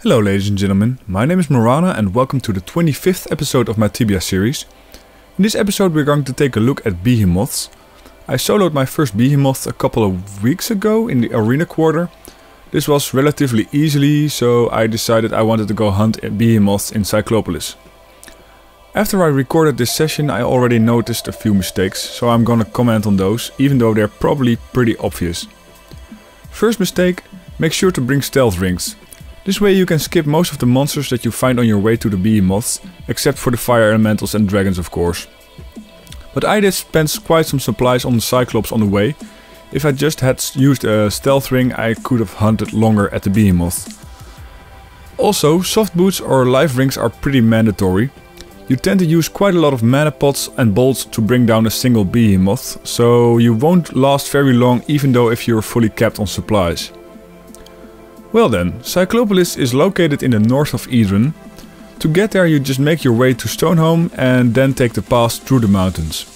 Hello ladies and gentlemen, my name is Moranah and welcome to the 25th episode of my Tibia series. In this episode we're going to take a look at Behemoths. I soloed my first Behemoth a couple of weeks ago in the Arena quarter. This was relatively easily, so I decided I wanted to go hunt Behemoths in Cyclopolis. After I recorded this session I already noticed a few mistakes, so I'm gonna comment on those, even though they're probably pretty obvious. First mistake, make sure to bring stealth rings. This way you can skip most of the monsters that you find on your way to the Behemoths, except for the fire elementals and dragons of course. But I did spend quite some supplies on the Cyclops on the way. If I just had used a stealth ring I could have hunted longer at the Behemoth. Also, soft boots or life rings are pretty mandatory. You tend to use quite a lot of mana pots and bolts to bring down a single Behemoth, so you won't last very long even though if you're fully capped on supplies. Well then, Cyclopolis is located in the north of Eden. To get there you just make your way to Stoneholm and then take the pass through the mountains.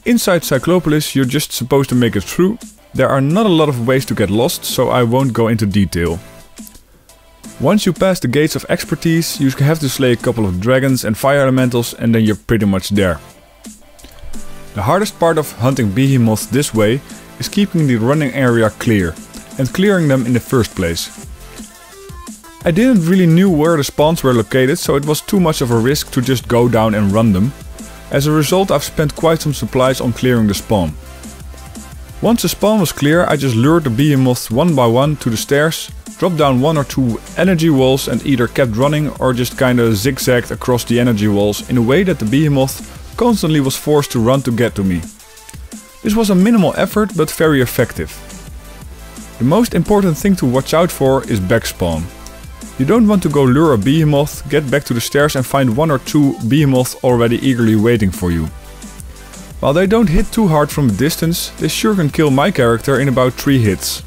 Inside Cyclopolis you're just supposed to make it through. There are not a lot of ways to get lost, so I won't go into detail. Once you pass the gates of expertise, you have to slay a couple of dragons and fire elementals and then you're pretty much there. The hardest part of hunting Behemoths this way is keeping the running area clear. And clearing them in the first place. I didn't really knew where the spawns were located, so it was too much of a risk to just go down and run them. As a result I've spent quite some supplies on clearing the spawn. Once the spawn was clear I just lured the Behemoths one by one to the stairs, dropped down one or two energy walls and either kept running or just kinda zigzagged across the energy walls in a way that the Behemoth constantly was forced to run to get to me. This was a minimal effort but very effective. The most important thing to watch out for is backspawn. You don't want to go lure a Behemoth, get back to the stairs and find one or two Behemoths already eagerly waiting for you. While they don't hit too hard from a distance, they sure can kill my character in about 3 hits.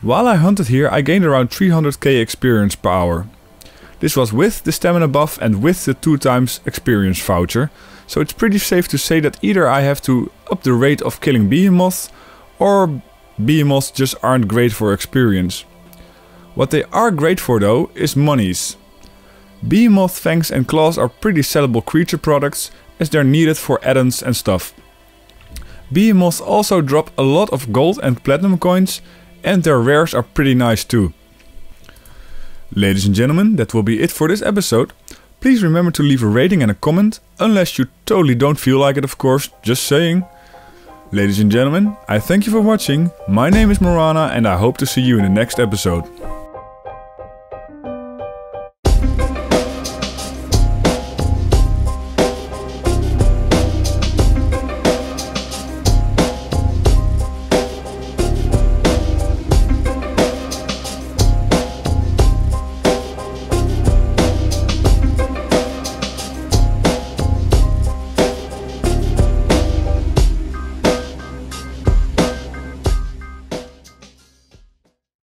While I hunted here, I gained around 300k experience per hour. This was with the stamina buff and with the 2x experience voucher, so it's pretty safe to say that either I have to up the rate of killing behemoths, or behemoths just aren't great for experience. What they are great for though is monies. Behemoth fangs and claws are pretty sellable creature products as they're needed for add-ons and stuff. Behemoths also drop a lot of gold and platinum coins, and their rares are pretty nice too. Ladies and gentlemen, that will be it for this episode. Please remember to leave a rating and a comment, unless you totally don't feel like it, of course, just saying. Ladies and gentlemen, I thank you for watching. My name is Moranah and I hope to see you in the next episode.